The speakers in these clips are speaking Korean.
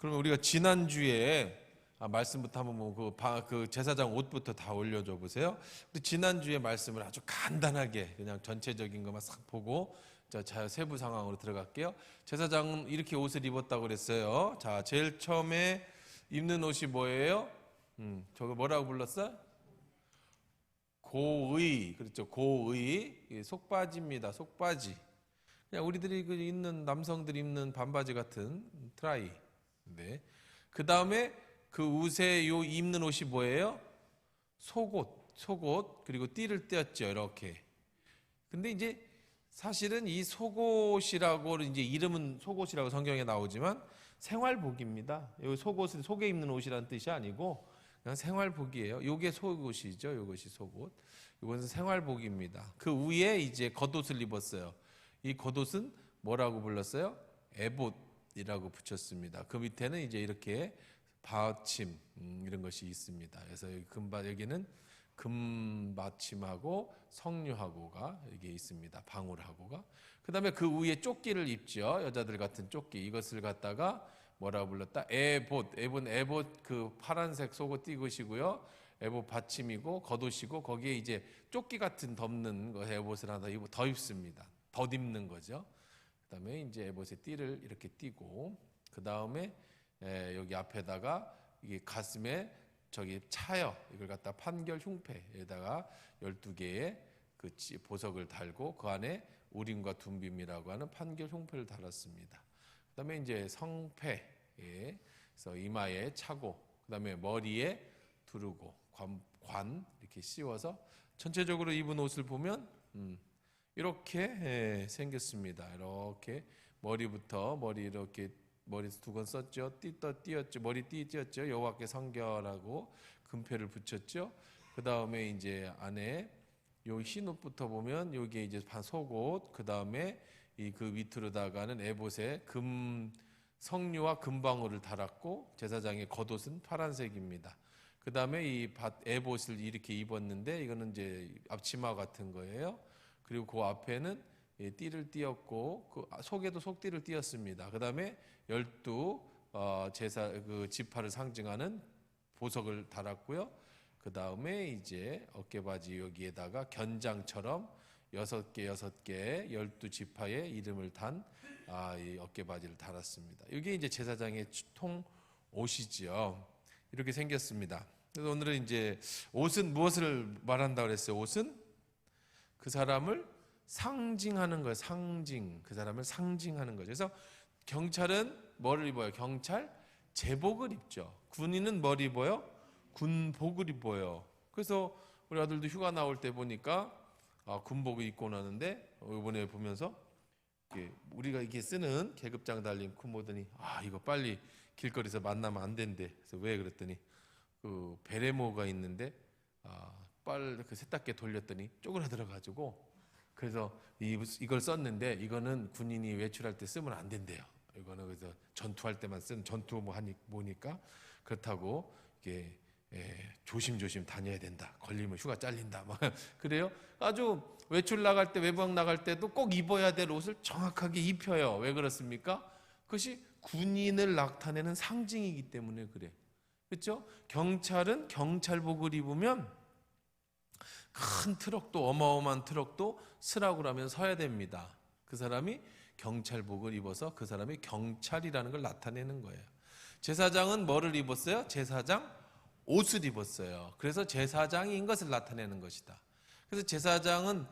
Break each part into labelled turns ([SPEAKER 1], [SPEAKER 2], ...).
[SPEAKER 1] 그러면 우리가 지난주에 말씀부터 한번 그 제사장 옷부터 다 올려줘 보세요. 근데 지난주에 말씀을 아주 간단하게 그냥 전체적인 것만 싹 보고 자 세부 상황으로 들어갈게요. 제사장은 이렇게 옷을 입었다고 그랬어요. 자, 제일 처음에 입는 옷이 뭐예요? 저거 뭐라고 불렀어? 고의. 그렇죠. 고의. 속바지입니다. 속바지. 그냥 우리들이 입는 남성들이 입는 반바지 같은 트라이. 네. 그 다음에 그 옷에 요 입는 옷이 뭐예요? 속옷. 그리고 띠를 떼었죠. 이렇게. 근데 이제 사실은 이 속옷이라고 이제 이름은 속옷이라고 성경에 나오지만 생활복입니다. 이 속옷은 속에 입는 옷이라는 뜻이 아니고 그냥 생활복이에요. 요게 속옷이죠. 요것이 속옷. 이것은 생활복입니다. 그 위에 이제 겉옷을 입었어요. 이 겉옷은 뭐라고 불렀어요? 에봇이라고 붙였습니다. 그 밑에는 이제 이렇게 받침 이런 것이 있습니다. 그래서 여기는 금받침하고 성류하고가 이게 있습니다. 방울하고가. 그 다음에 그 위에 조끼를 입죠. 여자들 같은 조끼. 이것을 갖다가 뭐라고 불렀다? 에봇 그 파란색 속옷 띠것이고요. 에봇 받침이고 겉옷이고 거기에 이제 조끼 같은 덮는 거 에봇을 하나 더 입습니다. 덧입는 거죠. 그 다음에 이제 에봇의 띠를 이렇게 띠고 그 다음에 여기 앞에다가 이게 가슴에 저기 차요. 이걸 갖다 판결 흉패에다가 12개의 그 보석을 달고 그 안에 우림과 둠빔이라고 하는 판결 흉패를 달았습니다. 그다음에 이제 성패, 그래서 이마에 차고, 그다음에 머리에 두르고 관 이렇게 씌워서 전체적으로 입은 옷을 보면 이렇게 생겼습니다. 이렇게 머리부터 머리 이렇게 머리 두 건 썼죠. 띄었죠. 머리띠 띄었죠. 여호와께 성결하고 금패를 붙였죠. 그 다음에 이제 안에 요 흰 옷부터 보면 여기에 이제 속옷, 그 다음에 이 그 밑으로다가는 에봇에 금 성류와 금방울을 달았고 제사장의 겉옷은 파란색입니다. 그 다음에 이 에봇을 이렇게 입었는데 이거는 이제 앞치마 같은 거예요. 그리고 그 앞에는 띠를 띄었고 그 속에도 속띠를 띄었습니다. 그 다음에 12 제사 그 지파를 상징하는 보석을 달았고요. 그 다음에 이제 어깨바지 여기에다가 견장처럼 6개 12지파의 이름을 단 이 어깨바지를 달았습니다. 이게 이제 제사장의 통 옷이지요. 이렇게 생겼습니다. 그래서 오늘은 이제 옷은 무엇을 말한다고 그랬어요? 옷은 그 사람을 상징하는 거예요. 그 사람을 상징하는 거죠. 그래서 경찰은 뭐를 입어요? 경찰 제복을 입죠. 군인은 뭘 입어요? 군복을 입어요. 그래서 우리 아들도 휴가 나올 때 보니까 군복을 입고 나는데 이번에 보면서 우리가 이게 쓰는 계급장 달린 군모더니 이거 빨리 길거리에서 만나면 안 된대. 그래서 왜 그랬더니 그 베레모가 있는데 빨리 그 세탁기에 돌렸더니 쪼그라들어가지고 그래서 이걸 썼는데 이거는 군인이 외출할 때 쓰면 안 된대요. 이거는 그래서 전투할 때만 쓰는 전투 뭐니까 그렇다고 이게 조심조심 다녀야 된다. 걸리면 휴가 잘린다. 막 그래요. 아주 외출 나갈 때 외박 나갈 때도 꼭 입어야 될 옷을 정확하게 입혀요. 왜 그렇습니까? 그것이 군인을 나타내는 상징이기 때문에 그래. 그렇죠? 경찰은 경찰복을 입으면 큰 트럭도 어마어마한 트럭도 쓰라고 하면 서야 됩니다. 그 사람이 경찰복을 입어서 그 사람이 경찰이라는 걸 나타내는 거예요. 제사장은 뭐를 입었어요? 제사장 옷을 입었어요. 그래서 제사장인 것을 나타내는 것이다. 그래서 제사장은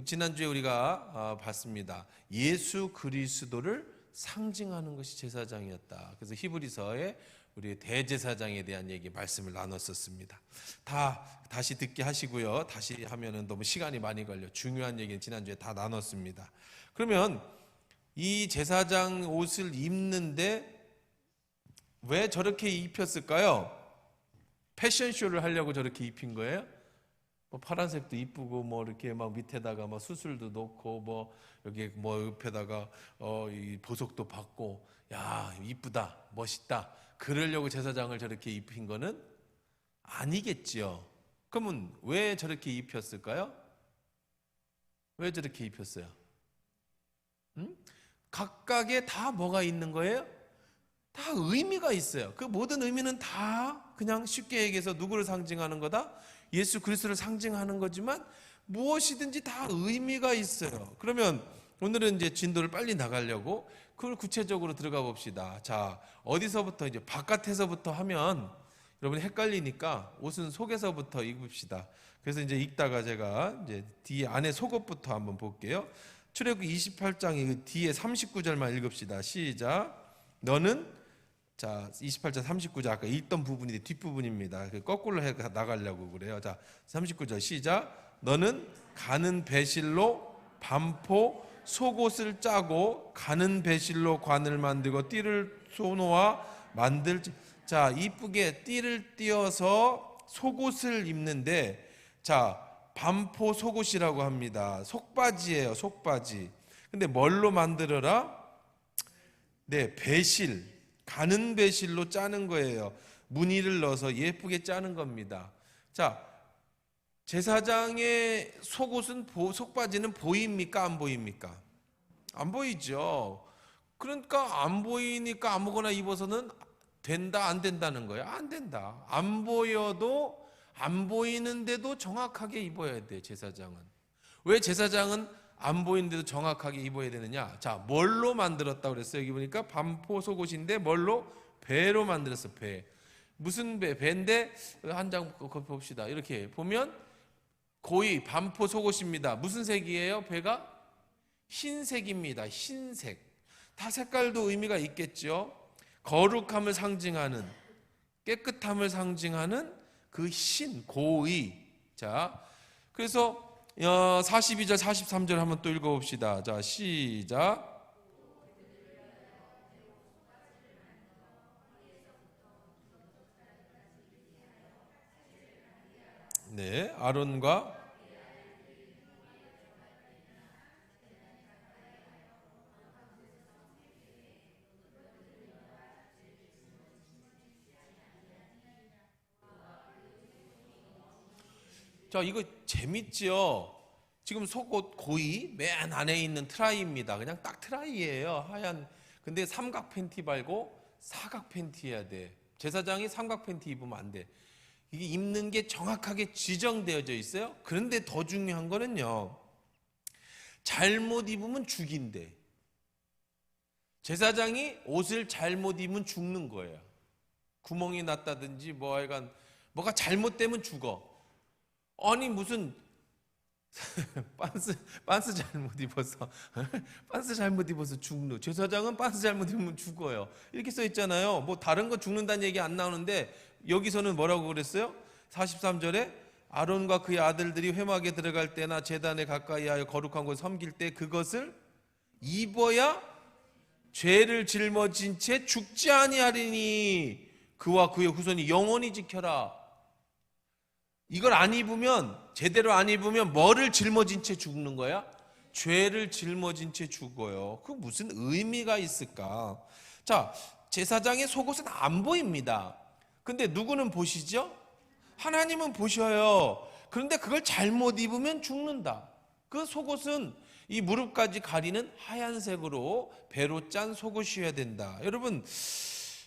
[SPEAKER 1] 지난주에 우리가 봤습니다. 예수 그리스도를 상징하는 것이 제사장이었다. 그래서 히브리서에 우리 대제사장에 대한 말씀을 나눴었습니다. 다시 듣게 하시고요. 다시 하면은 너무 시간이 많이 걸려. 중요한 얘기는 지난주에 다 나눴습니다. 그러면 이 제사장 옷을 입는데 왜 저렇게 입혔을까요? 패션쇼를 하려고 저렇게 입힌 거예요? 파란색도 이쁘고 이렇게 막 밑에다가 수술도 놓고 여기 옆에다가 이 보석도 받고 야 이쁘다 멋있다 그러려고 제사장을 저렇게 입힌 거는 아니겠지요. 그러면 왜 저렇게 입혔을까요? 왜 저렇게 입혔어요? 각각에 다 뭐가 있는 거예요? 다 의미가 있어요. 그 모든 의미는 다 그냥 쉽게 얘기해서 누구를 상징하는 거다? 예수 그리스도를 상징하는 거지만 무엇이든지 다 의미가 있어요. 그러면 오늘은 이제 진도를 빨리 나가려고 그걸 구체적으로 들어가 봅시다. 자, 어디서부터 이제 바깥에서부터 하면 여러분이 헷갈리니까 옷은 속에서부터 입읍시다. 그래서 이제 읽다가 제가 이제 뒤에 안에 속옷부터 한번 볼게요. 출애굽기 28장 뒤에 39절만 읽읍시다. 시작. 너는 자 28절 39절 아까 읽던 부분이 뒷부분입니다. 거꾸로 해 나가려고 그래요. 자 39절 시작. 너는 가는 배실로 반포 속옷을 짜고 가는 배실로 관을 만들고 띠를 쏘놓아 만들지. 자 이쁘게 띠를 띄어서 속옷을 입는데 자 반포 속옷이라고 합니다. 속바지예요. 속바지. 근데 뭘로 만들어라? 네, 배실, 가는 배실로 짜는 거예요. 무늬를 넣어서 예쁘게 짜는 겁니다. 자, 제사장의 속옷은 속바지는 보입니까? 안 보입니까? 안 보이죠. 그러니까 안 보이니까 아무거나 입어서는 된다 안 된다는 거예요. 안 된다. 안 보여도 안 보이는데도 정확하게 입어야 돼. 제사장은. 왜 제사장은 안 보이는데도 정확하게 입어야 되느냐? 자, 뭘로 만들었다고 그랬어요? 여기 보니까 반포 속옷인데 뭘로? 배로 만들었어. 배. 무슨 배? 배인데 한 장 봅시다. 이렇게 보면 고이 반포 속옷입니다. 무슨 색이에요? 배가 흰색입니다. 흰색. 다 색깔도 의미가 있겠죠. 거룩함을 상징하는, 깨끗함을 상징하는 그 흰, 고의. 자, 그래서 42절 43절 한번 또 읽어봅시다. 자 시작. 네, 아론과 자 이거 재밌죠? 지금 속옷 고이 맨 안에 있는 트라이입니다. 그냥 딱 트라이예요. 하얀. 근데 삼각 팬티 말고 사각 팬티 해야 돼. 제사장이 삼각 팬티 입으면 안 돼. 이게 입는 게 정확하게 지정되어져 있어요. 그런데 더 중요한 거는요. 잘못 입으면 죽인대. 제사장이 옷을 잘못 입으면 죽는 거예요. 구멍이 났다든지 뭐 하여간 뭐가 잘못되면 죽어. 아니 무슨 빤스 잘못 입어서 빤스 잘못 입어서 죽는. 제사장은 빤스 잘못 입으면 죽어요. 이렇게 써 있잖아요. 뭐 다른 거 죽는다는 얘기 안 나오는데 여기서는 뭐라고 그랬어요? 43절에 아론과 그의 아들들이 회막에 들어갈 때나 제단에 가까이 하여 거룩한 곳을 섬길 때 그것을 입어야 죄를 짊어진 채 죽지 아니하리니 그와 그의 후손이 영원히 지켜라. 이걸 안 입으면, 제대로 안 입으면 뭐를 짊어진 채 죽는 거야? 죄를 짊어진 채 죽어요. 그 무슨 의미가 있을까? 자, 제사장의 속옷은 안 보입니다. 근데 누구는 보시죠? 하나님은 보셔요. 그런데 그걸 잘못 입으면 죽는다. 그 속옷은 이 무릎까지 가리는 하얀색으로 배로 짠 속옷이어야 된다. 여러분,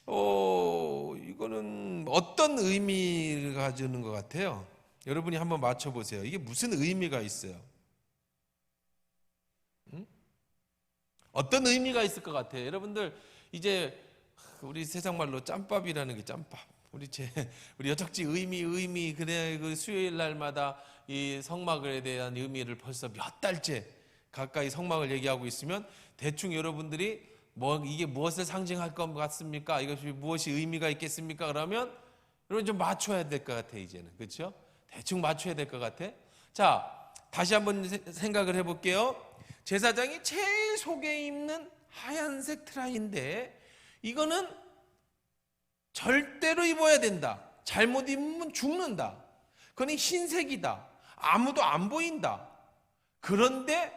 [SPEAKER 1] 이거는 어떤 의미를 가지는 것 같아요? 여러분이 한번 맞춰보세요. 이게 무슨 의미가 있어요? 어떤 의미가 있을 것 같아요? 여러분들 이제 우리 세상 말로 짬밥이라는 게 짬밥. 우리 여적지 의미 그래 그 수요일 날마다 이 성막에 대한 의미를 벌써 몇 달째 가까이 성막을 얘기하고 있으면 대충 여러분들이 뭐 이게 무엇을 상징할 것 같습니까? 이것이 무엇이 의미가 있겠습니까? 그러면 여러분 좀 맞춰야 될 것 같아 이제는. 그렇죠? 대충 맞춰야 될 것 같아. 자, 다시 한번 생각을 해볼게요. 제사장이 제일 속에 입는 하얀색 트라이인데 이거는 절대로 입어야 된다. 잘못 입으면 죽는다. 그건 흰색이다. 아무도 안 보인다. 그런데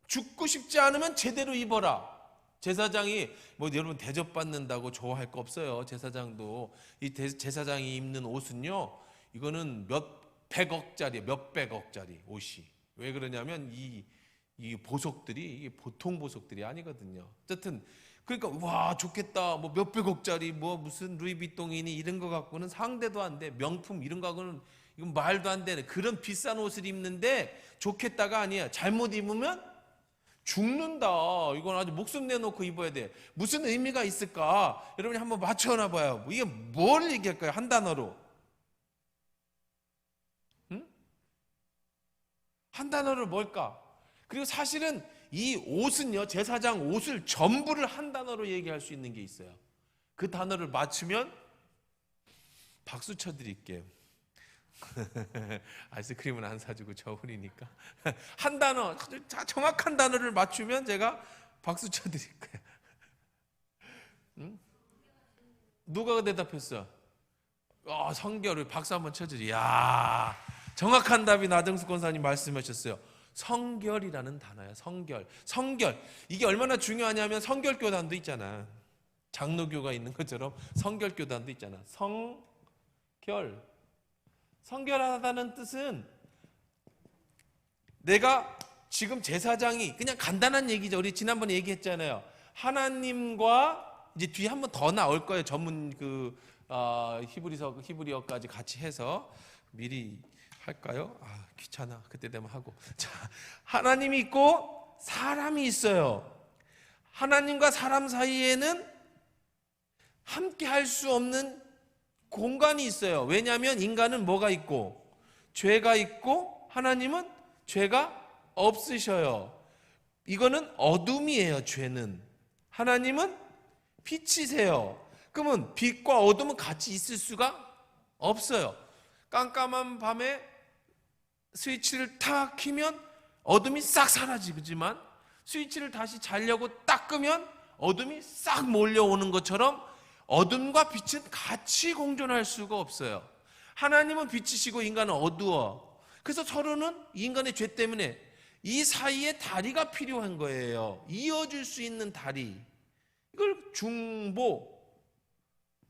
[SPEAKER 1] 죽고 싶지 않으면 제대로 입어라. 제사장이 뭐 여러분 대접받는다고 좋아할 거 없어요. 제사장도 이 제사장이 입는 옷은요. 이거는 몇백억짜리 옷이. 왜 그러냐면 이 보석들이 이게 보통 보석들이 아니거든요. 어쨌든 그러니까 와 좋겠다. 뭐 몇백억짜리 뭐 무슨 루이비통이니 이런 거 갖고는 상대도 안 돼. 명품 이런 거 갖고는 이건 말도 안 되는 그런 비싼 옷을 입는데 좋겠다가 아니야. 잘못 입으면 죽는다. 이건 아주 목숨 내놓고 입어야 돼. 무슨 의미가 있을까? 여러분이 한번 맞춰나 봐요. 이게 뭘 얘기할까요? 한 단어로. 응? 한 단어로 뭘까? 그리고 사실은 이 옷은요, 제사장 옷을 전부를 한 단어로 얘기할 수 있는 게 있어요. 그 단어를 맞추면 박수 쳐드릴게요. 아이스크림은 안 사주고 저울이니까. 한 단어, 정확한 단어를 맞추면 제가 박수 쳐드릴 거예요. 응? 누가 대답했어? 성결을 박수 한번 쳐주지. 야, 정확한 답이 나정숙 권사님 말씀하셨어요. 성결이라는 단어야. 성결. 이게 얼마나 중요하냐면 성결교단도 있잖아. 장로교가 있는 것처럼 성결교단도 있잖아. 성결하다는 뜻은 내가 지금 제사장이 그냥 간단한 얘기죠. 우리 지난번에 얘기했잖아요. 하나님과 이제 뒤에 한 번 더 나올 거예요. 전문 히브리어까지 같이 해서 미리 할까요? 귀찮아. 그때 되면 하고. 자, 하나님이 있고 사람이 있어요. 하나님과 사람 사이에는 함께 할 수 없는 공간이 있어요. 왜냐하면 인간은 뭐가 있고 죄가 있고 하나님은 죄가 없으셔요. 이거는 어둠이에요. 죄는. 하나님은 빛이세요. 그러면 빛과 어둠은 같이 있을 수가 없어요. 깜깜한 밤에 스위치를 탁 켜면 어둠이 싹 사라지지만 스위치를 다시 자려고 딱 끄면 어둠이 싹 몰려오는 것처럼 어둠과 빛은 같이 공존할 수가 없어요. 하나님은 빛이시고 인간은 어두워. 그래서 서로는 인간의 죄 때문에 이 사이에 다리가 필요한 거예요. 이어줄 수 있는 다리. 이걸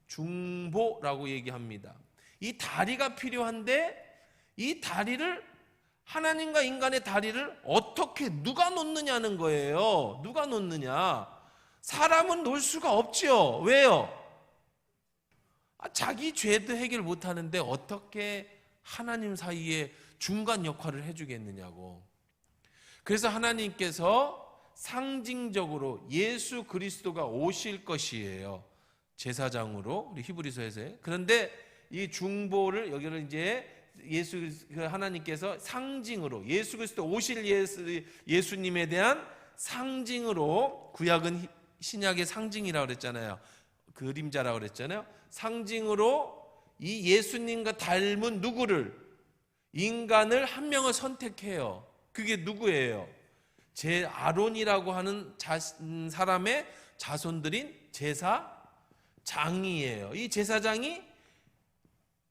[SPEAKER 1] 중보라고 얘기합니다. 이 다리가 필요한데 이 다리를 하나님과 인간의 다리를 어떻게 누가 놓느냐는 거예요. 누가 놓느냐? 사람은 놓을 수가 없죠. 왜요? 자기 죄도 해결 못하는데 어떻게 하나님 사이에 중간 역할을 해주겠느냐고. 그래서 하나님께서 상징적으로 예수 그리스도가 오실 것이에요. 제사장으로 우리 히브리서에서. 그런데 이 중보를 여기는 이제 하나님께서 상징으로 예수 그리스도 오실 예수님에 대한 상징으로, 구약은 신약의 상징이라고 그랬잖아요. 그림자라고 그랬잖아요. 상징으로 이 예수님과 닮은 누구를, 인간을 한 명을 선택해요. 그게 누구예요? 아론이라고 하는 사람의 자손들인 제사장이에요. 이 제사장이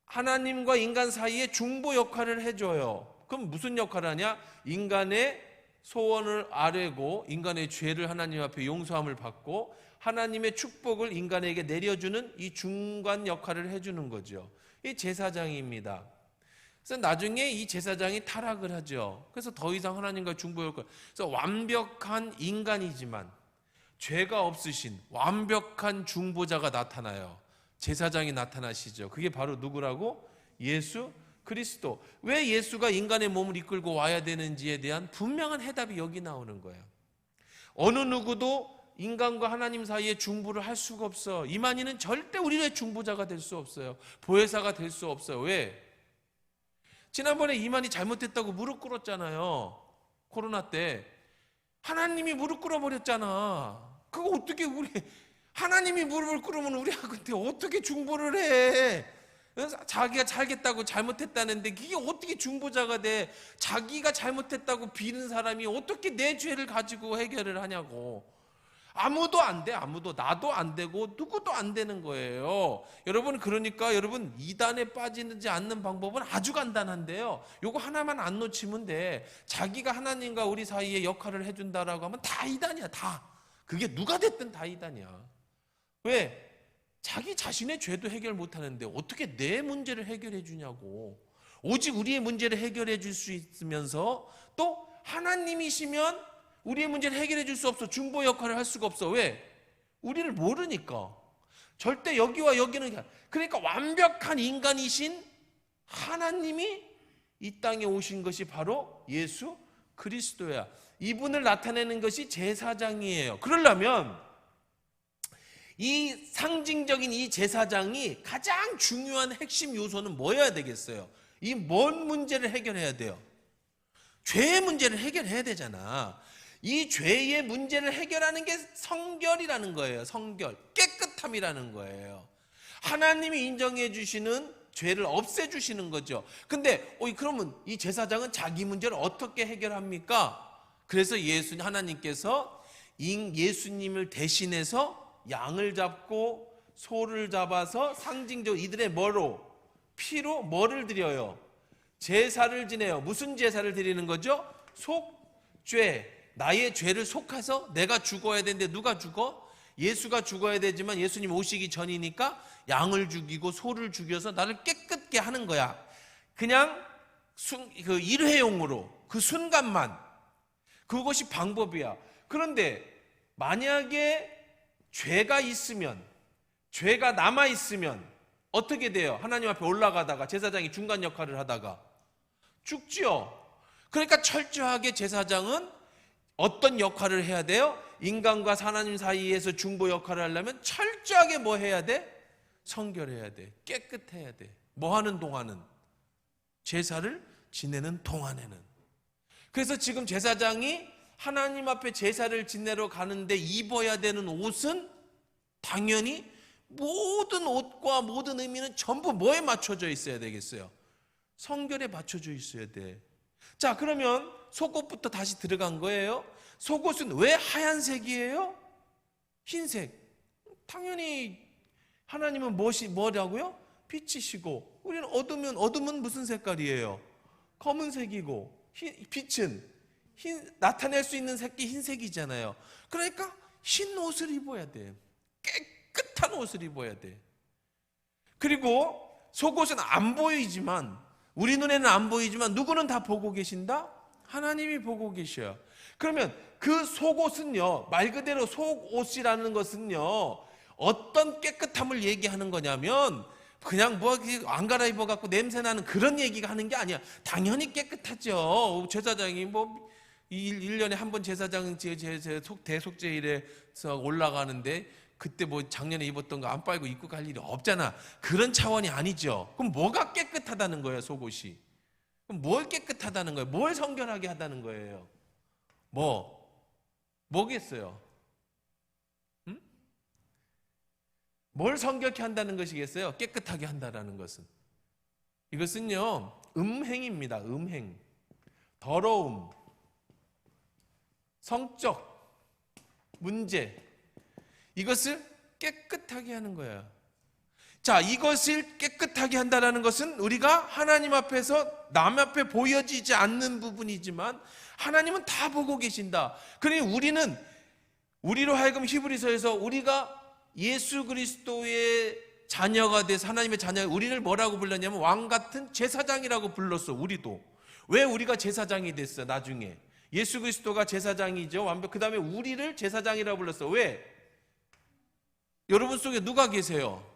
[SPEAKER 1] 하나님과 인간 사이에 중보 역할을 해줘요. 그럼 무슨 역할을 하냐? 인간의 소원을 아뢰고 인간의 죄를 하나님 앞에 용서함을 받고 하나님의 축복을 인간에게 내려주는 이 중간 역할을 해주는 거죠. 이 제사장입니다. 그래서 나중에 이 제사장이 타락을 하죠. 그래서 더 이상 하나님과 중보 역할. 그래서 완벽한 인간이지만 죄가 없으신 완벽한 중보자가 나타나요. 제사장이 나타나시죠. 그게 바로 누구라고? 예수 그리스도. 왜 예수가 인간의 몸을 이끌고 와야 되는지에 대한 분명한 해답이 여기 나오는 거예요. 어느 누구도 인간과 하나님 사이에 중보를 할 수가 없어. 이만희는 절대 우리의 중보자가 될 수 없어요. 보혜사가 될 수 없어요. 왜? 지난번에 이만희 잘못했다고 무릎 꿇었잖아요. 코로나 때. 하나님이 무릎 꿇어버렸잖아. 그거 어떻게 하나님이 무릎을 꿇으면 우리한테 어떻게 중보를 해? 자기가 살겠다고 잘못했다는데 그게 어떻게 중보자가 돼? 자기가 잘못했다고 비는 사람이 어떻게 내 죄를 가지고 해결을 하냐고. 아무도 안 돼. 아무도. 나도 안 되고 누구도 안 되는 거예요. 그러니까 여러분 이단에 빠지지 않는 방법은 아주 간단한데요. 요거 하나만 안 놓치면 돼. 자기가 하나님과 우리 사이에 역할을 해준다라고 하면 다 이단이야. 다. 그게 누가 됐든 다 이단이야. 왜? 자기 자신의 죄도 해결 못하는데 어떻게 내 문제를 해결해 주냐고. 오직 우리의 문제를 해결해 줄 수 있으면서 또 하나님이시면 우리의 문제를 해결해 줄 수 없어. 중보 역할을 할 수가 없어. 왜? 우리를 모르니까. 절대 여기와 여기는, 그러니까 완벽한 인간이신 하나님이 이 땅에 오신 것이 바로 예수 그리스도야. 이분을 나타내는 것이 제사장이에요. 그러려면 이 상징적인 이 제사장이 가장 중요한 핵심 요소는 뭐여야 되겠어요? 이 뭔 문제를 해결해야 돼요? 죄의 문제를 해결해야 되잖아. 이 죄의 문제를 해결하는 게 성결이라는 거예요. 성결, 깨끗함이라는 거예요. 하나님이 인정해 주시는 죄를 없애 주시는 거죠. 근데 그러면 이 제사장은 자기 문제를 어떻게 해결합니까? 그래서 하나님께서 예수님을 대신해서 양을 잡고 소를 잡아서 상징적으로 이들의 피로 뭐를 드려요? 제사를 지내요. 무슨 제사를 드리는 거죠? 속죄. 나의 죄를 속아서 내가 죽어야 되는데 누가 죽어? 예수가 죽어야 되지만 예수님 오시기 전이니까 양을 죽이고 소를 죽여서 나를 깨끗게 하는 거야. 그냥 그 일회용으로 그 순간만. 그것이 방법이야. 그런데 만약에 죄가 있으면, 죄가 남아있으면 어떻게 돼요? 하나님 앞에 올라가다가 제사장이 중간 역할을 하다가 죽지요. 그러니까 철저하게 제사장은 어떤 역할을 해야 돼요? 인간과 하나님 사이에서 중보 역할을 하려면 철저하게 뭐 해야 돼? 성결해야 돼. 깨끗해야 돼. 뭐 하는 동안은? 제사를 지내는 동안에는. 그래서 지금 제사장이 하나님 앞에 제사를 지내러 가는데 입어야 되는 옷은 당연히 모든 옷과 모든 의미는 전부 뭐에 맞춰져 있어야 되겠어요? 성결에 맞춰져 있어야 돼. 자, 그러면 속옷부터 다시 들어간 거예요. 속옷은 왜 하얀색이에요? 흰색. 당연히 하나님은 뭐라고요? 빛이시고, 우리는 어둠은 무슨 색깔이에요? 검은색이고, 빛은 나타낼 수 있는 색이 흰색이잖아요. 그러니까 흰 옷을 입어야 돼. 깨끗한 옷을 입어야 돼. 그리고 속옷은 안 보이지만, 우리 눈에는 안 보이지만 누구는 다 보고 계신다? 하나님이 보고 계셔요. 그러면 그 속옷은요, 말 그대로 속옷이라는 것은요, 어떤 깨끗함을 얘기하는 거냐면 그냥 뭐 안 갈아입어 갖고 냄새 나는 그런 얘기가 하는 게 아니야. 당연히 깨끗하죠. 제사장이 뭐 1년에 한 번 제사장 대속죄일에서 올라가는데 그때 뭐 작년에 입었던 거 안 빨고 입고 갈 일이 없잖아. 그런 차원이 아니죠. 그럼 뭐가 깨끗하다는 거예요, 속옷이? 그럼 뭘 깨끗하다는 거예요? 뭘 성결하게 하다는 거예요? 뭐겠어요? 응? 뭘 성결케 한다는 것이겠어요? 깨끗하게 한다는 것은. 이것은요, 음행입니다. 음행. 더러움, 성적 문제, 이것을 깨끗하게 하는 거예요. 자, 이것을 깨끗하게 한다는 것은 우리가 하나님 앞에서 남 앞에 보여지지 않는 부분이지만 하나님은 다 보고 계신다. 그러니 우리로 하여금 히브리서에서 우리가 예수 그리스도의 자녀가 돼서 하나님의 자녀, 우리를 뭐라고 불렀냐면 왕 같은 제사장이라고 불렀어. 우리도. 왜 우리가 제사장이 됐어? 나중에 예수 그리스도가 제사장이죠. 완벽. 그 다음에 우리를 제사장이라고 불렀어. 왜? 여러분 속에 누가 계세요?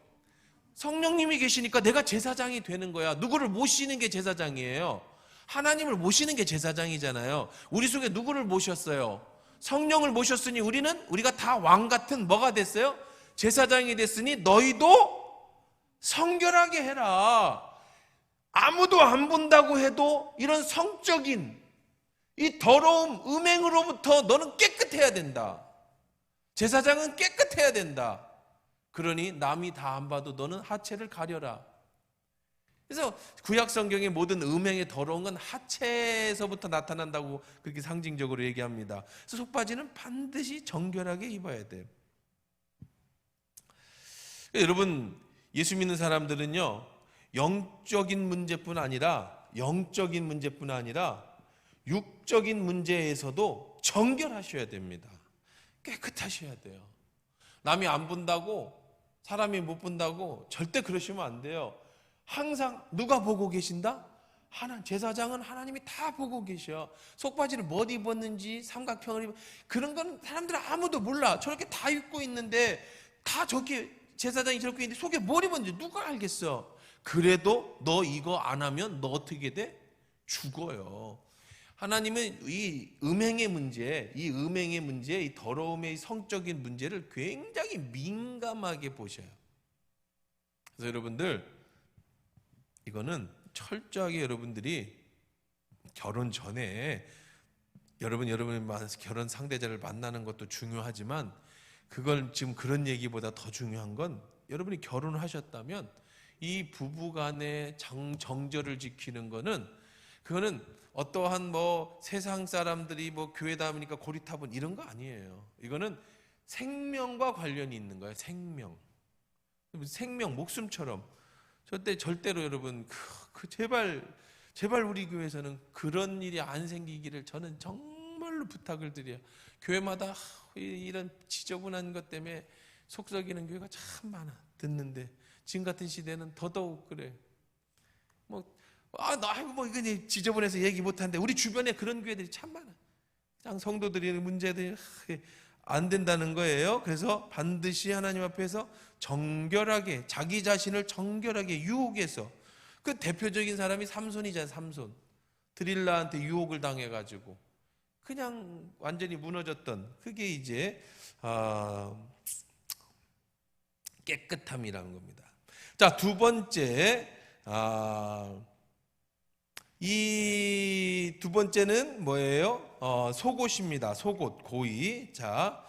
[SPEAKER 1] 성령님이 계시니까 내가 제사장이 되는 거야. 누구를 모시는 게 제사장이에요. 하나님을 모시는 게 제사장이잖아요. 우리 속에 누구를 모셨어요? 성령을 모셨으니 우리가 다 왕 같은 뭐가 됐어요? 제사장이 됐으니 너희도 성결하게 해라. 아무도 안 본다고 해도 이런 성적인 이 더러움, 음행으로부터 너는 깨끗해야 된다. 제사장은 깨끗해야 된다. 그러니 남이 다 안 봐도 너는 하체를 가려라. 그래서 구약 성경의 모든 음행의 더러운 건 하체에서부터 나타난다고 그렇게 상징적으로 얘기합니다. 그래서 속바지는 반드시 정결하게 입어야 돼요. 여러분, 예수 믿는 사람들은요, 영적인 문제뿐 아니라 육적인 문제에서도 정결하셔야 됩니다. 깨끗하셔야 돼요. 남이 안 본다고, 사람이 못 본다고 절대 그러시면 안 돼요. 항상 누가 보고 계신다? 제사장은 하나님이 다 보고 계셔. 속바지를 뭐 입었는지, 삼각형을 입었, 그런 건 사람들은 아무도 몰라. 저렇게 다 입고 있는데, 다 저렇게 제사장이 저렇게 있는데 속에 뭘 입었는지 누가 알겠어? 그래도 너 이거 안 하면 너 어떻게 돼? 죽어요. 하나님은 이 음행의 문제, 이 더러움의 성적인 문제를 굉장히 민감하게 보셔요. 그래서 여러분들, 이거는 철저하게 여러분들이 결혼 전에 여러분이 결혼 상대자를 만나는 것도 중요하지만, 그걸 지금 그런 얘기보다 더 중요한 건, 여러분이 결혼을 하셨다면 이 부부간의 정절을 지키는 거는, 그거는 어떠한 세상 사람들이 교회 다니니까 고리타분 이런 거 아니에요. 이거는 생명과 관련이 있는 거예요. 생명, 목숨처럼. 절대로 여러분, 제발 우리 교회에서는 그런 일이 안 생기기를 저는 정말로 부탁을 드려요. 교회마다 이런 지저분한 것 때문에 속 썩이는 교회가 참 많아. 듣는데 지금 같은 시대는 더더욱 그래. 이거 지저분해서 얘기 못하는데 우리 주변에 그런 교회들이 참 많아. 그냥 성도들이 문제들이 안 된다는 거예요. 그래서 반드시 하나님 앞에서 정결하게, 자기 자신을 정결하게 유혹해서, 그 대표적인 사람이 삼손이잖아요. 삼손. 드릴라한테 유혹을 당해가지고 그냥 완전히 무너졌던, 그게 이제 깨끗함이라는 겁니다. 자, 두 번째, 이 두 번째는 뭐예요? 속옷입니다. 속옷, 고의. 자,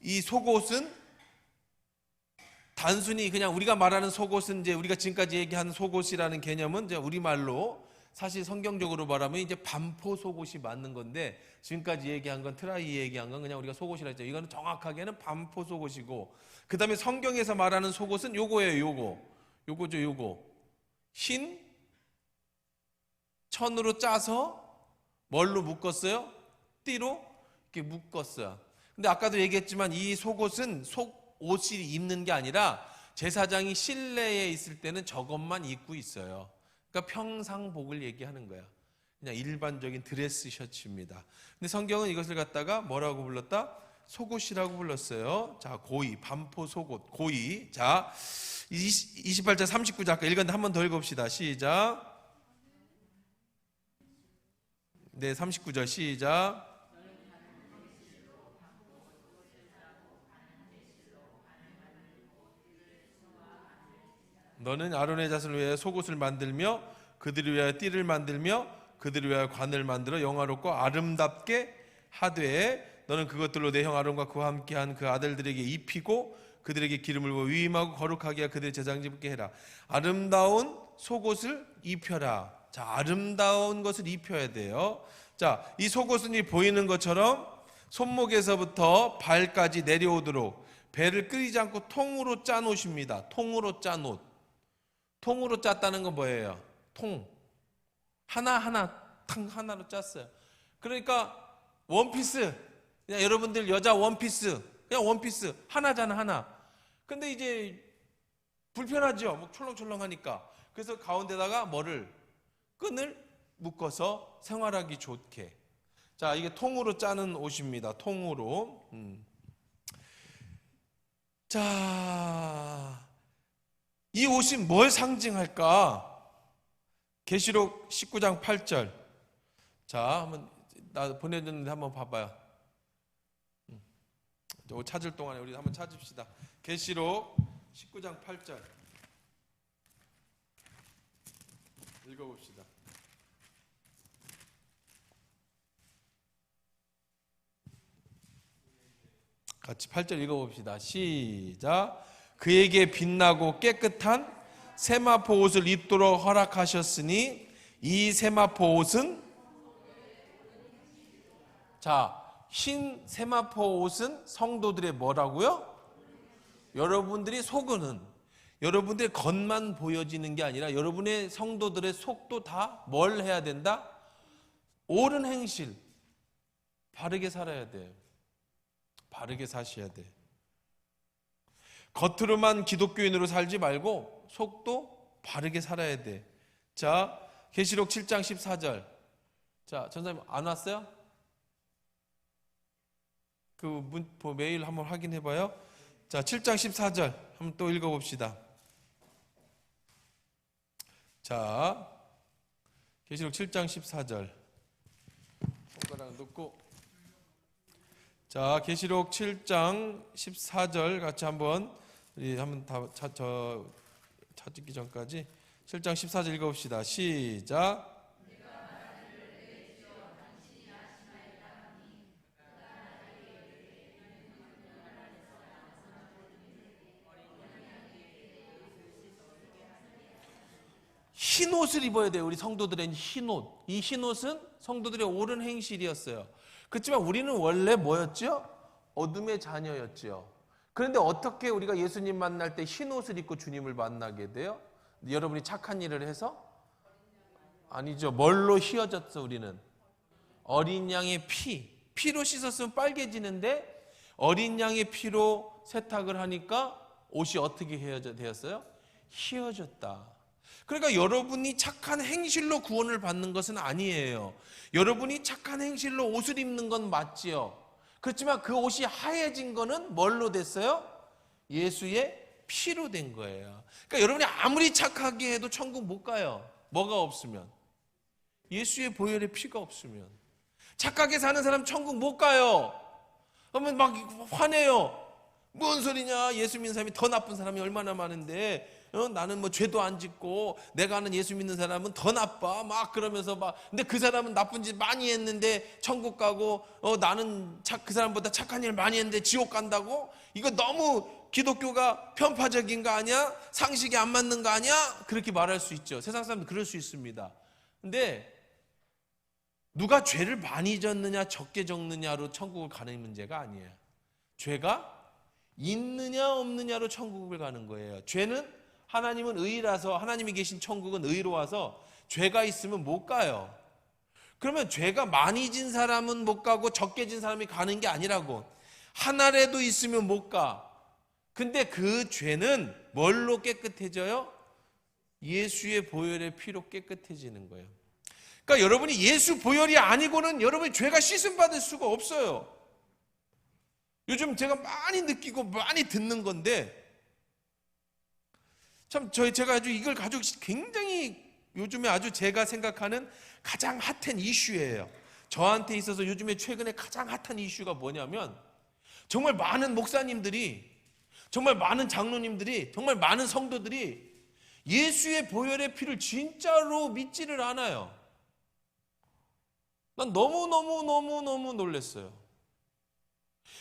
[SPEAKER 1] 이 속옷은 단순히 그냥 우리가 말하는 속옷은, 이제 우리가 지금까지 얘기한 속옷이라는 개념은 이제 우리말로 사실 성경적으로 말하면 이제 반포 속옷이 맞는 건데, 지금까지 얘기한 건, 트라이 얘기한 건 그냥 우리가 속옷이라 했죠. 이거는 정확하게는 반포 속옷이고, 그 다음에 성경에서 말하는 속옷은 요거예요. 요거. 흰 천으로 짜서 뭘로 묶었어요? 띠로 이렇게 묶었어요. 근데 아까도 얘기했지만 이 속옷은 속옷이 입는 게 아니라 제사장이 실내에 있을 때는 저것만 입고 있어요. 그러니까 평상복을 얘기하는 거야. 그냥 일반적인 드레스 셔츠입니다. 근데 성경은 이것을 갖다가 뭐라고 불렀다? 속옷이라고 불렀어요. 자, 고의, 반포 속옷, 고의. 자, 28절 39절 아까 읽었는데 한 번 더 읽어봅시다. 시작. 네, 39절 시작. 너는 아론의 자손을 위하여 속옷을 만들며 그들을 위하여 띠를 만들며 그들을 위하여 관을 만들어 영화롭고 아름답게 하되, 너는 그것들로 내 형 아론과 그와 함께한 그 아들들에게 입히고 그들에게 기름을 부어 위임하고 거룩하게 하여 그들의 제장집게 해라. 아름다운 속옷을 입혀라. 자, 아름다운 것을 입혀야 돼요. 자, 이 속옷은 이 보이는 것처럼 손목에서부터 발까지 내려오도록 배를 끄이지 않고 통으로 짠 옷입니다. 통으로 짠 옷. 통으로 짰다는 건 뭐예요? 통. 하나로 짰어요. 그러니까 원피스. 그냥 여러분들 여자 원피스. 그냥 원피스. 하나잖아, 하나. 근데 이제 불편하죠? 철렁철렁하니까. 그래서 가운데다가 끈을 묶어서 생활하기 좋게. 자, 이게 통으로 짜는 옷입니다. 통으로. 자, 이 옷이 뭘 상징할까? 계시록 19장 8절. 자, 한번 나 보내줬는데 한번 봐봐요. 옷 찾을 동안에 우리 한번 찾읍시다. 계시록 19장 8절. 읽어봅시다. 같이 8절 읽어봅시다. 시작. 그에게 빛나고 깨끗한 세마포 옷을 입도록 허락하셨으니 이 세마포 옷은, 자, 흰 세마포 옷은 성도들의 뭐라고요? 여러분들이 속은, 여러분들의 겉만 보여지는 게 아니라 여러분의 성도들의 속도 다 뭘 해야 된다? 옳은 행실, 바르게 살아야 돼요. 바르게 사셔야 돼. 겉으로만 기독교인으로 살지 말고 속도 바르게 살아야 돼. 자, 계시록 7장 14절. 자, 전사님 안 왔어요? 메일 한번 확인해 봐요. 자, 7장 14절 한번 또 읽어 봅시다. 자, 계시록 7장 14절. 손가락 놓고. 자, 계시록 7장 14절 같이 우리 한번 찾기 전까지 7장 14절 읽어 봅시다. 시작. 흰 옷을 입어야 돼요. 우리 성도들은 흰 옷. 이 흰 옷은 성도들의 옳은 행실이었어요. 그렇지만 우리는 원래 뭐였죠? 어둠의 자녀였죠. 그런데 어떻게 우리가 예수님 만날 때 흰 옷을 입고 주님을 만나게 돼요? 여러분이 착한 일을 해서? 아니죠. 뭘로 휘어졌어 우리는? 어린 양의 피로 씻었으면 빨개지는데 어린 양의 피로 세탁을 하니까 옷이 어떻게 되었어요? 휘어졌다. 그러니까 여러분이 착한 행실로 구원을 받는 것은 아니에요. 여러분이 착한 행실로 옷을 입는 건 맞지요. 그렇지만 그 옷이 하얘진 거는 뭘로 됐어요? 예수의 피로 된 거예요. 그러니까 여러분이 아무리 착하게 해도 천국 못 가요. 뭐가 없으면? 예수의 보혈의 피가 없으면. 착하게 사는 사람 천국 못 가요. 그러면 막 화내요. 뭔 소리냐? 예수 믿는 사람이 더 나쁜 사람이 얼마나 많은데 나는 뭐 죄도 안 짓고 내가 아는 예수 믿는 사람은 더 나빠 막 그러면서 근데 그 사람은 나쁜 짓 많이 했는데 천국 가고 나는 그 사람보다 착한 일 많이 했는데 지옥 간다고? 이거 너무 기독교가 편파적인 거 아니야? 상식이 안 맞는 거 아니야? 그렇게 말할 수 있죠. 세상 사람들 그럴 수 있습니다. 근데 누가 죄를 많이 졌느냐 적게 졌느냐로 천국을 가는 문제가 아니에요. 죄가 있느냐 없느냐로 천국을 가는 거예요. 죄는 하나님은 의라서 하나님이 계신 천국은 의로워서 죄가 있으면 못 가요. 그러면 죄가 많이 진 사람은 못 가고 적게 진 사람이 가는 게 아니라고. 하나라도 있으면 못 가. 근데 그 죄는 뭘로 깨끗해져요? 예수의 보혈의 피로 깨끗해지는 거예요. 그러니까 여러분이 예수 보혈이 아니고는 여러분이 죄가 씻음 받을 수가 없어요. 요즘 제가 많이 느끼고 많이 듣는 건데 참 제가 아주 이걸 가지고 굉장히 요즘에 아주 제가 생각하는 가장 핫한 이슈예요. 저한테 있어서 요즘에 최근에 가장 핫한 이슈가 뭐냐면 정말 많은 목사님들이 정말 많은 장로님들이 정말 많은 성도들이 예수의 보혈의 피를 진짜로 믿지를 않아요. 난 너무 놀랐어요.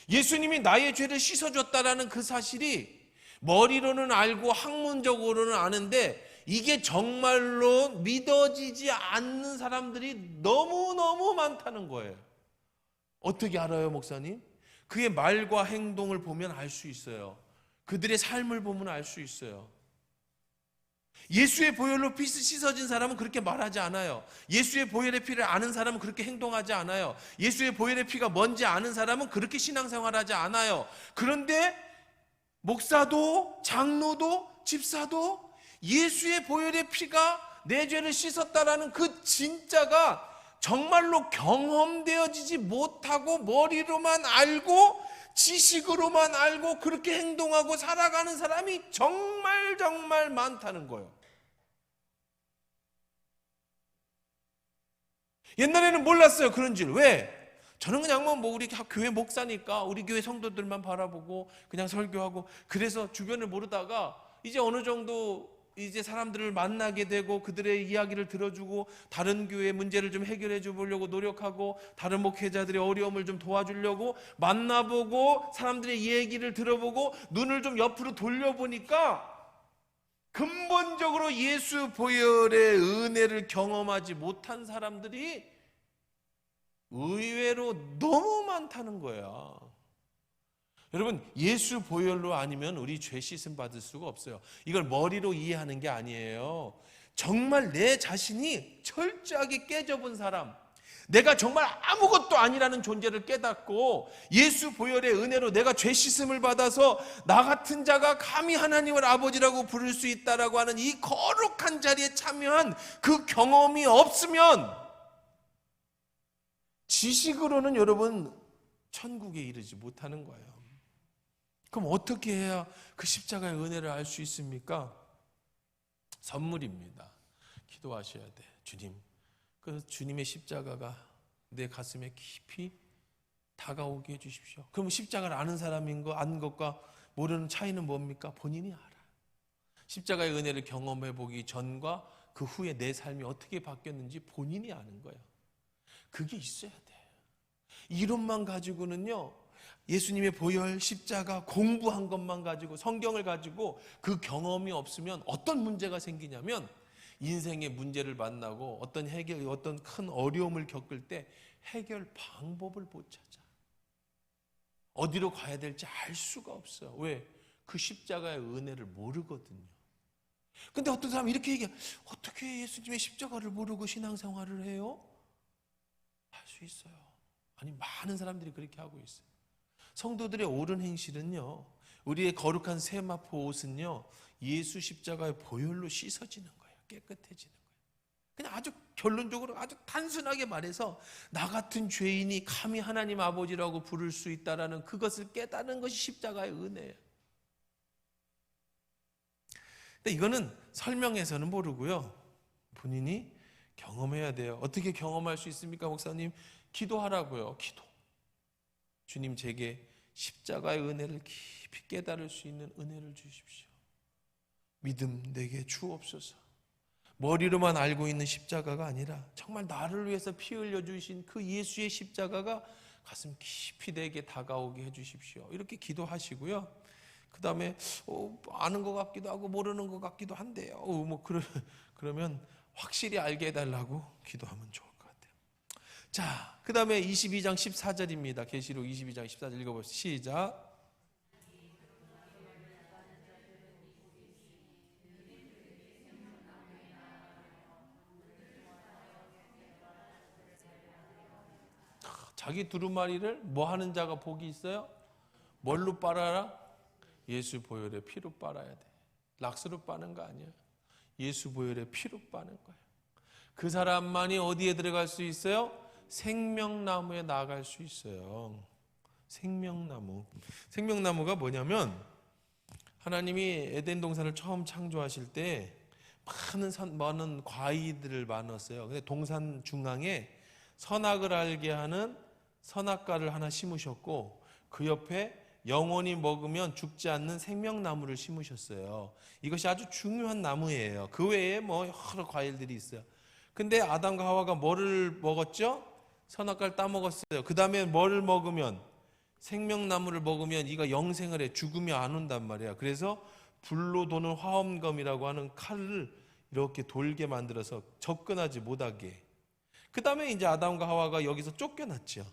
[SPEAKER 1] 예수님이 나의 죄를 씻어줬다라는 그 사실이 머리로는 알고 학문적으로는 아는데 이게 정말로 믿어지지 않는 사람들이 너무 많다는 거예요. 어떻게 알아요, 목사님? 그의 말과 행동을 보면 알 수 있어요. 그들의 삶을 보면 알 수 있어요. 예수의 보혈로 피 씻어진 사람은 그렇게 말하지 않아요. 예수의 보혈의 피를 아는 사람은 그렇게 행동하지 않아요. 예수의 보혈의 피가 뭔지 아는 사람은 그렇게 신앙생활하지 않아요. 그런데 목사도 장로도 집사도 예수의 보혈의 피가 내 죄를 씻었다라는 그 진짜가 정말로 경험되어지지 못하고 머리로만 알고 지식으로만 알고 그렇게 행동하고 살아가는 사람이 정말 많다는 거예요. 옛날에는 몰랐어요, 그런 줄. 왜? 저는 그냥 우리 교회 목사니까 우리 교회 성도들만 바라보고 그냥 설교하고 그래서 주변을 모르다가 이제 어느 정도 이제 사람들을 만나게 되고 그들의 이야기를 들어주고 다른 교회 문제를 좀 해결해 주려고 노력하고 다른 목회자들의 어려움을 좀 도와주려고 만나보고 사람들의 얘기를 들어보고 눈을 좀 옆으로 돌려보니까 근본적으로 예수 보혈의 은혜를 경험하지 못한 사람들이 의외로 너무 많다는 거야. 여러분, 예수 보혈로 아니면 우리 죄 씻음 받을 수가 없어요. 이걸 머리로 이해하는 게 아니에요. 정말 내 자신이 철저하게 깨져본 사람, 내가 정말 아무것도 아니라는 존재를 깨닫고 예수 보혈의 은혜로 내가 죄 씻음을 받아서 나 같은 자가 감히 하나님을 아버지라고 부를 수 있다라고 하는 이 거룩한 자리에 참여한 그 경험이 없으면 지식으로는 여러분 천국에 이르지 못하는 거예요. 그럼 어떻게 해야 그 십자가의 은혜를 알 수 있습니까? 선물입니다. 기도하셔야 돼. 주님, 그 주님의 십자가가 내 가슴에 깊이 다가오게 해주십시오. 그럼 십자가를 아는 사람인 거, 아는 것과 모르는 차이는 뭡니까? 본인이 알아. 십자가의 은혜를 경험해 보기 전과 그 후에 내 삶이 어떻게 바뀌었는지 본인이 아는 거예요. 그게 있어야 돼. 이론만 가지고는요, 예수님의 보혈, 십자가 공부한 것만 가지고 성경을 가지고 그 경험이 없으면 어떤 문제가 생기냐면 인생의 문제를 만나고 어떤 큰 어려움을 겪을 때 해결 방법을 못 찾아. 어디로 가야 될지 알 수가 없어요. 왜? 그 십자가의 은혜를 모르거든요. 근데 어떤 사람이 이렇게 얘기해. 어떻게 예수님의 십자가를 모르고 신앙생활을 해요? 할 수 있어요. 아니, 많은 사람들이 그렇게 하고 있어요. 성도들의 옳은 행실은요, 우리의 거룩한 세마포 옷은요, 예수 십자가의 보혈로 씻어지는 거예요. 깨끗해지는 거예요. 그냥 아주 결론적으로 아주 단순하게 말해서 나 같은 죄인이 감히 하나님 아버지라고 부를 수 있다라는 그것을 깨닫는 것이 십자가의 은혜예요. 근데 이거는 설명해서는 모르고요, 본인이 경험해야 돼요. 어떻게 경험할 수 있습니까, 목사님? 기도하라고요. 기도. 주님, 제게 십자가의 은혜를 깊이 깨달을 수 있는 은혜를 주십시오. 믿음 내게 주옵소서. 머리로만 알고 있는 십자가가 아니라 정말 나를 위해서 피 흘려 주신 그 예수의 십자가가 가슴 깊이 내게 다가오게 해주십시오. 이렇게 기도하시고요. 그 다음에 아는 것 같기도 하고 모르는 것 같기도 한데요. 그러면 확실히 알게 해달라고 기도하면 좋을 것 같아요. 자, 그 다음에 22장 14절입니다. 계시록 22장 14절 읽어보시죠. 시작. 자기 두루마리를 뭐 하는 자가 복이 있어요? 뭘로 빨아라? 예수 보혈의 피로 빨아야 돼. 락스로 빠는 거 아니야. 예수 보혈의 피로 빠는 거예요. 그 사람만이 어디에 들어갈 수 있어요? 생명나무에 나아갈 수 있어요. 생명나무. 생명나무가 뭐냐면 하나님이 에덴 동산을 처음 창조하실 때 많은 과일들을 많았어요. 근데 동산 중앙에 선악을 알게 하는 선악과를 하나 심으셨고 그 옆에 영원히 먹으면 죽지 않는 생명나무를 심으셨어요. 이것이 아주 중요한 나무예요. 그 외에 뭐 여러 과일들이 있어요. 근데 아담과 하와가 뭐를 먹었죠? 선악과를 따먹었어요. 그 다음에 뭐를 먹으면? 생명나무를 먹으면 이가 영생을 해. 죽음이 안 온단 말이야. 그래서 불로 도는 화엄검이라고 하는 칼을 이렇게 돌게 만들어서 접근하지 못하게. 그 다음에 이제 아담과 하와가 여기서 쫓겨났죠.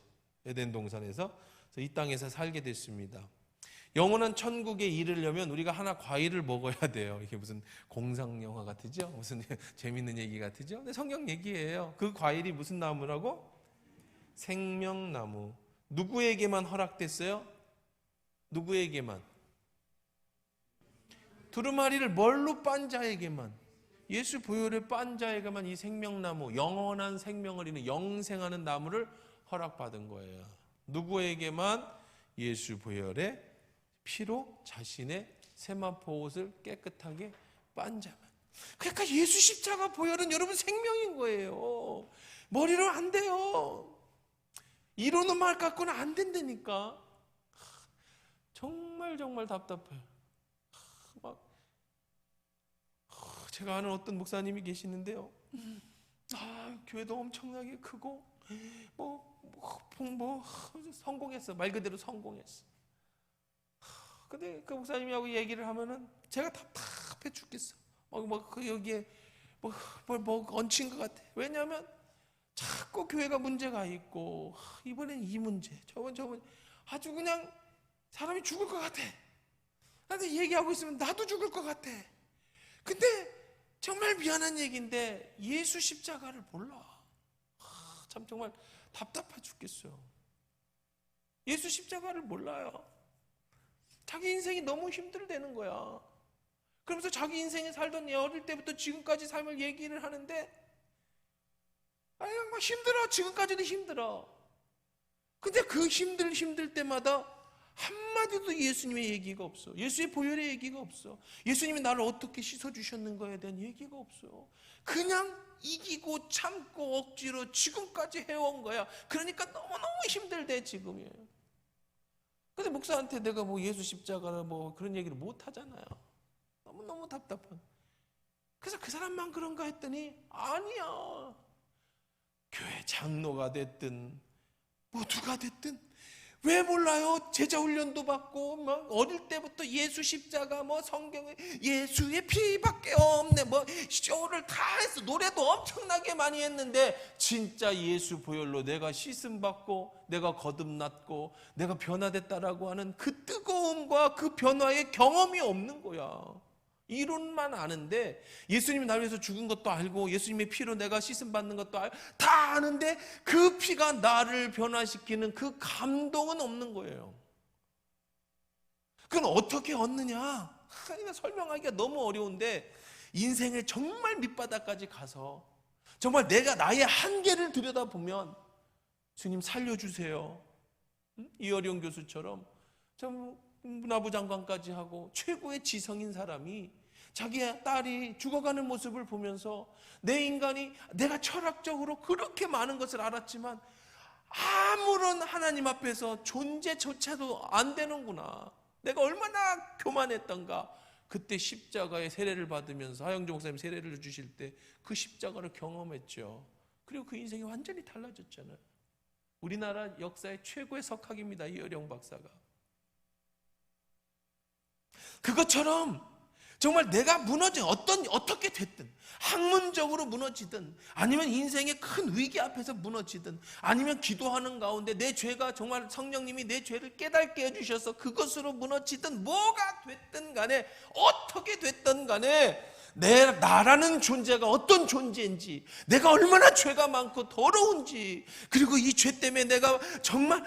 [SPEAKER 1] 에덴 동산에서. 이 땅에서 살게 됐습니다. 영원한 천국에 이르려면 우리가 하나 과일을 먹어야 돼요. 이게 무슨 공상 영화 같으죠? 무슨 재밌는 얘기 같으죠? 근데 성경 얘기예요. 그 과일이 무슨 나무라고? 생명나무. 누구에게만 허락됐어요? 누구에게만? 두루마리를 뭘로 빤 자에게만, 예수 보혈의 빤 자에게만 이 생명나무, 영원한 생명을 이루는 영생하는 나무를 허락받은 거예요. 누구에게만? 예수 보혈의 피로 자신의 세마포 옷을 깨끗하게 빤 자만. 그러니까 예수 십자가 보혈은 여러분 생명인 거예요. 머리로 안 돼요. 이론은 말 갖고는 안 된다니까. 정말 답답해요. 제가 아는 어떤 목사님이 계시는데요. 교회도 엄청나게 크고 성공했어. 말 그대로 성공했어. 근데 그 목사님하고 얘기를 하면은 제가 답답해 죽겠어. 여기에 얹힌 것 같아. 왜냐하면 자꾸 교회가 문제가 있고 이번엔 이 문제, 저번 아주 그냥 사람이 죽을 것 같아. 나한테 얘기하고 있으면 나도 죽을 것 같아. 근데 정말 미안한 얘기인데 예수 십자가를 몰라. 참 정말 답답해 죽겠어요. 예수 십자가를 몰라요. 자기 인생이 너무 힘들다는 거야. 그러면서 자기 인생에 살던 어릴 때부터 지금까지 삶을 얘기를 하는데 아유 막 힘들어. 지금까지도 힘들어. 근데 그 힘들 때마다 한마디도 예수님의 얘기가 없어. 예수의 보혈의 얘기가 없어. 예수님이 나를 어떻게 씻어주셨는 거에 대한 얘기가 없어요. 그냥 이기고 참고 억지로 지금까지 해온 거야. 그러니까 너무너무 힘들대 지금이. 근데 목사한테 내가 뭐 예수 십자가나 뭐 그런 얘기를 못 하잖아요. 너무너무 답답한. 그래서 그 사람만 그런가 했더니 아니야. 교회 장로가 됐든 뭐 누가 됐든 왜 몰라요? 제자 훈련도 받고 막 어릴 때부터 예수 십자가 뭐 성경에 예수의 피밖에 없네 뭐 쇼를 다 했어. 노래도 엄청나게 많이 했는데 진짜 예수 보혈로 내가 씻음 받고 내가 거듭났고 내가 변화됐다라고 하는 그 뜨거움과 그 변화의 경험이 없는 거야. 이론만 아는데 예수님이 나를 위해서 죽은 것도 알고 예수님의 피로 내가 씻음 받는 것도 알고 다 아는데 그 피가 나를 변화시키는 그 감동은 없는 거예요. 그건 어떻게 얻느냐? 설명하기가 너무 어려운데 인생의 정말 밑바닥까지 가서 정말 내가 나의 한계를 들여다보면 주님 살려주세요. 이어령 교수처럼 참 문화부 장관까지 하고 최고의 지성인 사람이 자기의 딸이 죽어가는 모습을 보면서 내 인간이 내가 철학적으로 그렇게 많은 것을 알았지만 아무런 하나님 앞에서 존재조차도 안 되는구나. 내가 얼마나 교만했던가. 그때 십자가의 세례를 받으면서 하영종 목사님 세례를 주실 때 그 십자가를 경험했죠. 그리고 그 인생이 완전히 달라졌잖아요. 우리나라 역사의 최고의 석학입니다. 이어령 박사가. 그것처럼 정말 내가 무너진 어떻게 됐든 학문적으로 무너지든 아니면 인생의 큰 위기 앞에서 무너지든 아니면 기도하는 가운데 내 죄가 정말 성령님이 내 죄를 깨닫게 해주셔서 그것으로 무너지든 뭐가 됐든 간에 어떻게 됐든 간에 나라는 존재가 어떤 존재인지 내가 얼마나 죄가 많고 더러운지 그리고 이 죄 때문에 내가 정말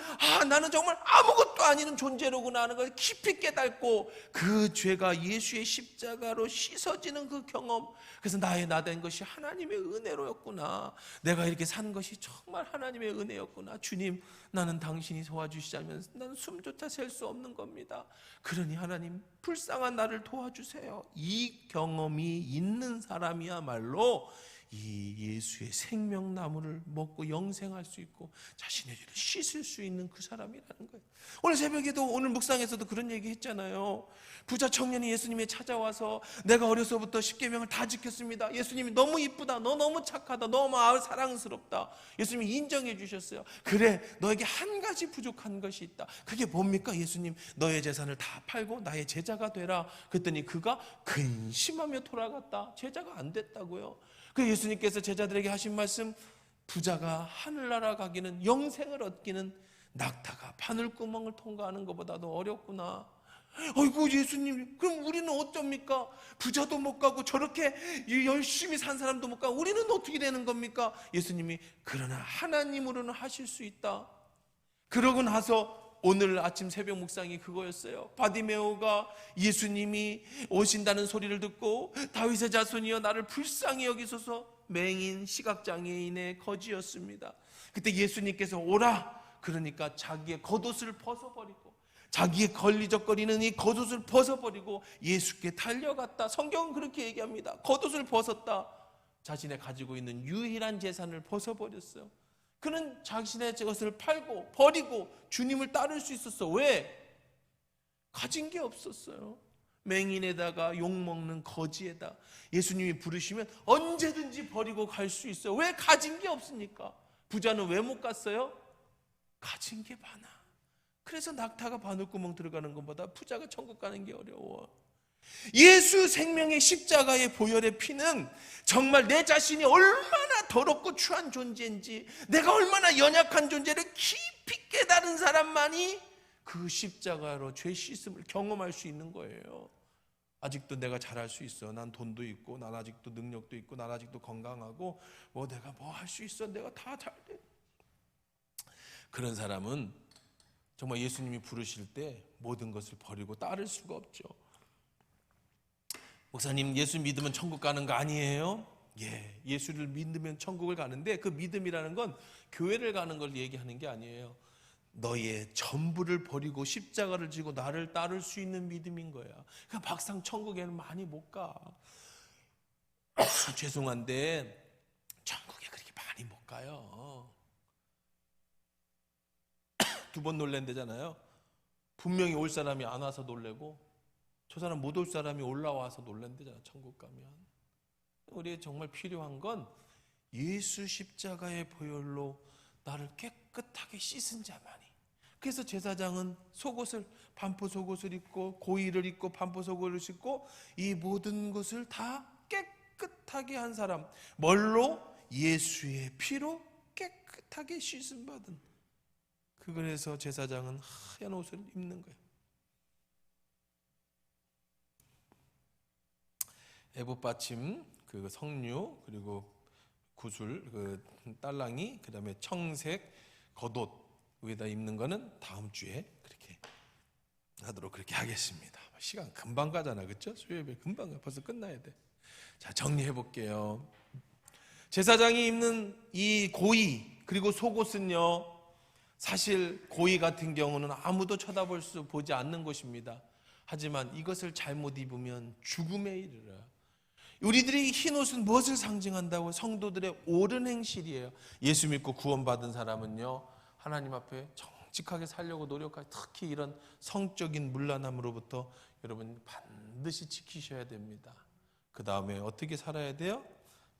[SPEAKER 1] 나는 정말 아무것도 아닌 존재로구나 하는 걸 깊이 깨닫고 그 죄가 예수의 십자가로 씻어지는 그 경험. 그래서 나의 나 된 것이 하나님의 은혜로였구나. 내가 이렇게 산 것이 정말 하나님의 은혜였구나. 주님 나는 당신이 도와주시자면 나는 숨조차 셀 수 없는 겁니다. 그러니 하나님 불쌍한 나를 도와주세요. 이 경험이 있는 사람이야말로 이 예수의 생명나무를 먹고 영생할 수 있고 자신의 죄를 씻을 수 있는 그 사람이라는 거예요. 오늘 새벽에도 오늘 묵상에서도 그런 얘기 했잖아요. 부자 청년이 예수님에 찾아와서 내가 어려서부터 십계명을 다 지켰습니다. 예수님이 너무 이쁘다. 너 너무 착하다. 너무 사랑스럽다. 예수님이 인정해 주셨어요. 그래 너에게 한 가지 부족한 것이 있다. 그게 뭡니까? 예수님 너의 재산을 다 팔고 나의 제자가 되라. 그랬더니 그가 근심하며 돌아갔다. 제자가 안 됐다고요. 그 예수님께서 제자들에게 하신 말씀, 부자가 하늘나라 가기는 영생을 얻기는 낙타가 바늘구멍을 통과하는 것보다도 어렵구나. 아이고 예수님 그럼 우리는 어쩝니까? 부자도 못 가고 저렇게 열심히 산 사람도 못 가고 우리는 어떻게 되는 겁니까? 예수님이 그러나 하나님으로는 하실 수 있다. 그러고 나서 오늘 아침 새벽 묵상이 그거였어요. 바디메오가 예수님이 오신다는 소리를 듣고 다윗의 자손이여 나를 불쌍히 여기소서 맹인 시각장애인의 거지였습니다. 그때 예수님께서 오라 그러니까 자기의 겉옷을 벗어버리고 자기의 걸리적거리는 이 겉옷을 벗어버리고 예수께 달려갔다. 성경은 그렇게 얘기합니다. 겉옷을 벗었다. 자신의 가지고 있는 유일한 재산을 벗어버렸어요. 그는 자신의 것을 팔고 버리고 주님을 따를 수 있었어. 왜? 가진 게 없었어요. 맹인에다가 욕먹는 거지에다 예수님이 부르시면 언제든지 버리고 갈 수 있어요. 왜? 가진 게 없으니까. 부자는 왜 못 갔어요? 가진 게 많아. 그래서 낙타가 바늘구멍 들어가는 것보다 부자가 천국 가는 게 어려워. 예수 생명의 십자가의 보혈의 피는 정말 내 자신이 얼마나 더럽고 추한 존재인지 내가 얼마나 연약한 존재를 깊이 깨달은 사람만이 그 십자가로 죄 씻음을 경험할 수 있는 거예요. 아직도 내가 잘할 수 있어. 난 돈도 있고 난 아직도 능력도 있고 난 아직도 건강하고 뭐 내가 뭐 할 수 있어. 내가 다 잘돼. 그런 사람은 정말 예수님이 부르실 때 모든 것을 버리고 따를 수가 없죠. 목사님, 예수 믿으면 천국 가는 거 아니에요? 예, 예수를 믿으면 천국을 가는데 그 믿음이라는 건 교회를 가는 걸 얘기하는 게 아니에요. 너의 전부를 버리고 십자가를 지고 나를 따를 수 있는 믿음인 거야. 그러니까 막상 천국에는 많이 못 가. 죄송한데 천국에 그렇게 많이 못 가요. 2번 놀랜대잖아요. 분명히 올 사람이 안 와서 놀래고 저 사람 못 올 사람이 올라와서 놀랜대잖아. 천국 가면 우리의 정말 필요한 건 예수 십자가의 보혈로 나를 깨끗하게 씻은 자만이. 그래서 제사장은 속옷을 반포 속옷을 입고 고의를 입고 반포 속옷을 입고 이 모든 것을 다 깨끗하게 한 사람, 뭘로? 예수의 피로 깨끗하게 씻음 받은. 그래서 제사장은 하얀 옷을 입는 거예요. 에봇 받침, 그 성류, 그리고 구슬, 그 딸랑이, 그 다음에 청색 겉옷 위에다 입는 거는 다음 주에 그렇게 하도록 그렇게 하겠습니다. 시간 금방 가잖아, 그렇죠? 수요예배 금방 가. 벌써 끝나야 돼. 자, 정리해 볼게요. 제사장이 입는 이 고의 그리고 속옷은요, 사실 고의 같은 경우는 아무도 보지 않는 것입니다. 하지만 이것을 잘못 입으면 죽음에 이르러. 우리들의 흰 옷은 무엇을 상징한다고? 성도들의 옳은 행실이에요. 예수 믿고 구원받은 사람은요, 하나님 앞에 정직하게 살려고 노력하고, 특히 이런 성적인 문란함으로부터 여러분 반드시 지키셔야 됩니다. 그 다음에 어떻게 살아야 돼요?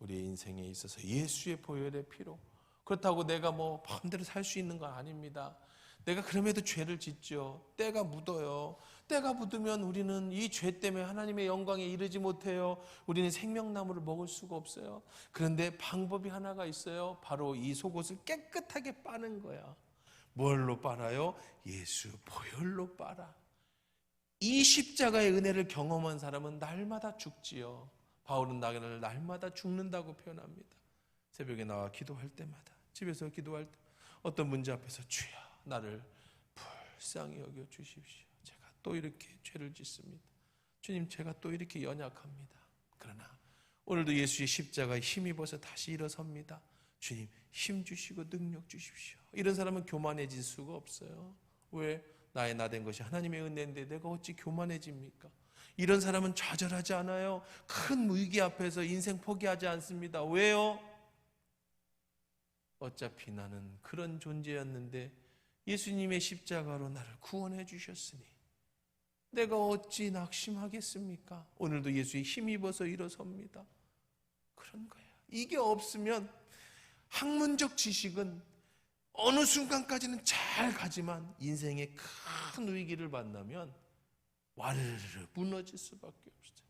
[SPEAKER 1] 우리의 인생에 있어서 예수의 보혈의 피로. 그렇다고 내가 뭐 마음대로 살 수 있는 건 아닙니다. 내가 그럼에도 죄를 짓죠. 때가 묻어요. 때가 묻으면 우리는 이 죄 때문에 하나님의 영광에 이르지 못해요. 우리는 생명나무를 먹을 수가 없어요. 그런데 방법이 하나가 있어요. 바로 이 속옷을 깨끗하게 빠는 거야. 뭘로 빨아요? 예수 보혈로 빨아. 이 십자가의 은혜를 경험한 사람은 날마다 죽지요. 바울은 나를 날마다 죽는다고 표현합니다. 새벽에 나와 기도할 때마다, 집에서 기도할 때 어떤 문제 앞에서 주여 나를 불쌍히 여겨 주십시오. 제가 또 이렇게 죄를 짓습니다. 주님, 제가 또 이렇게 연약합니다. 그러나 오늘도 예수의 십자가에 힘입어서 다시 일어섭니다. 주님, 힘 주시고 능력 주십시오. 이런 사람은 교만해질 수가 없어요. 왜? 나의 나 된 것이 하나님의 은혜인데 내가 어찌 교만해집니까? 이런 사람은 좌절하지 않아요. 큰 위기 앞에서 인생 포기하지 않습니다. 왜요? 어차피 나는 그런 존재였는데 예수님의 십자가로 나를 구원해 주셨으니 내가 어찌 낙심하겠습니까? 오늘도 예수의 힘입어서 일어섭니다. 그런 거예요. 이게 없으면 학문적 지식은 어느 순간까지는 잘 가지만 인생의 큰 위기를 만나면 와르르 무너질 수밖에 없어요.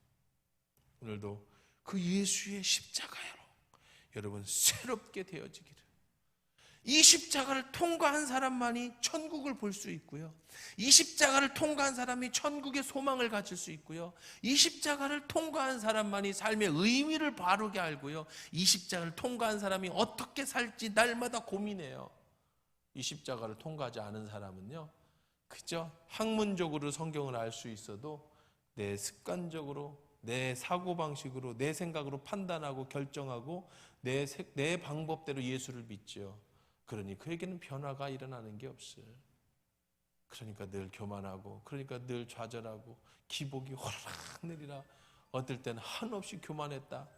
[SPEAKER 1] 오늘도 그 예수의 십자가로 여러분 새롭게 되어지기를. 이 십자가를 통과한 사람만이 천국을 볼 수 있고요. 이 십자가를 통과한 사람이 천국의 소망을 가질 수 있고요. 이 십자가를 통과한 사람만이 삶의 의미를 바르게 알고요. 이 십자가를 통과한 사람이 어떻게 살지 날마다 고민해요. 이 십자가를 통과하지 않은 사람은요, 그저 학문적으로 성경을 알 수 있어도 내 습관적으로, 내 사고방식으로, 내 생각으로 판단하고 결정하고 내 방법대로 예수를 믿죠. 그러니 그에게는 변화가 일어나는 게 없어요. 그러니까 늘 교만하고, 그러니까 늘 좌절하고, 기복이 호라락 내리라. 어떨 때는 한없이 교만했다.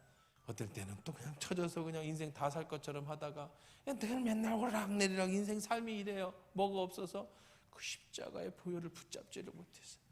[SPEAKER 1] 어떨 때는 또 그냥 쳐져서 그냥 인생 다 살 것처럼 하다가 늘 맨날 호라락 내리락 인생 삶이 이래요. 뭐가 없어서 그 십자가의 보혈을 붙잡지를 못했어요.